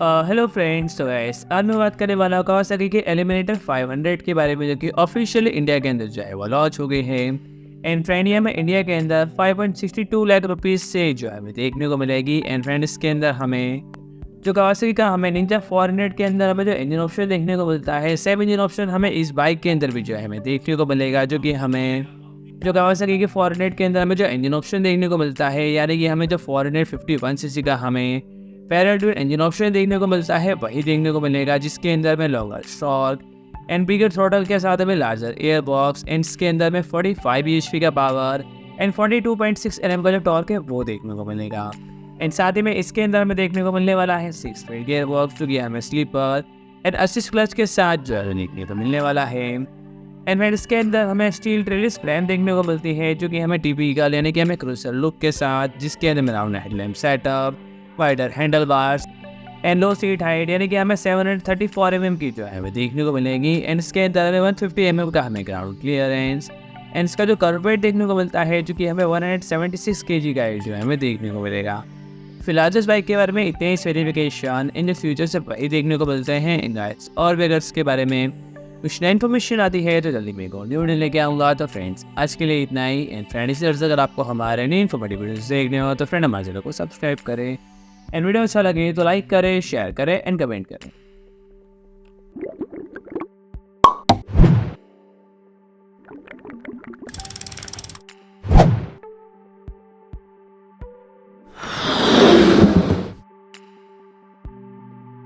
Hello friends, तो guys आज मैं बात करने वाला हूँ कावासाकी के एलिमिनेटर 500 के बारे में, जो कि ऑफिशियली इंडिया के अंदर जो है वो लॉन्च हो गई है। एंड फ्रेंड ये हमें इंडिया के अंदर 5.62 लाख रुपीज़ से जो है हमें देखने को मिलेगी। एंड फ्रेंड इसके अंदर हमें जो कावासाकी का हमें निंजा 400 के अंदर हमें जो इंजन ऑप्शन देखने को मिलता है, सेम इंजन ऑप्शन हमें इस बाइक के अंदर भी जो है हमें देखने को मिलेगा। जो कि हमें जो कावासाकी के 400 के अंदर हमें जो इंजन ऑप्शन देखने को मिलता है, यानी कि हमें जो 451 सीसी का हमें पैराड्यूल इंजन ऑप्शन देखने को मिलता है, वही देखने को मिलेगा, जिसके अंदर में longer stroke and bigger throttle के साथ हमें लार्जर एयरबॉक्स एंड इसके अंदर में 45 HP का पावर एंड 42.6 Nm का जो टॉर्क है वो देखने को मिलेगा। एंड साथ ही में इसके अंदर हमें देखने को मिलने वाला है 6 स्पीड गियरबॉक्स, जो कि हमें स्लीपर एंड असिस्ट क्लच के साथ जो है देखने को मिलने वाला है। एंड फिर इसके अंदर हमें स्टील ट्रेलिस फ्रेम देखने को मिलती है, जो कि हमें टिपिकल यानी कि हमें क्रूजर लुक के साथ, जिसके अंदर में round headlamp setup, wider handlebars and low seat height यानी कि हमें 734 mm की जो है हमें देखने को मिलेगी। एंड इसके अंदर हमें 150 mm का हमें ग्राउंड क्लियरेंस एंड इसका जो कर्व वेट देखने को मिलता है, जो कि हमें 176 kg का जो है हमें देखने को मिलेगा। फिलहाल इस बाइक के बारे में इतने ही स्पेसिफिकेशन इन द फ्यूचर से वही देखने को मिलते हैं। इन गाइड्स और वेगर्स के बारे में कुछ नई इन्फॉर्मेशन आती है तो जल्दी मेरे को न्यू लेके आऊँगा। तो फ्रेंड्स आज के लिए इतना ही। एंड फ्रेंड्स अगर आपको हमारे नई इन्फॉर्मेटिव वीडियोस देखने हो तो फ्रेंड हमारे चैनल को सब्सक्राइब करें एंड वीडियो अच्छा लगे तो लाइक करें, शेयर करें एंड कमेंट करें।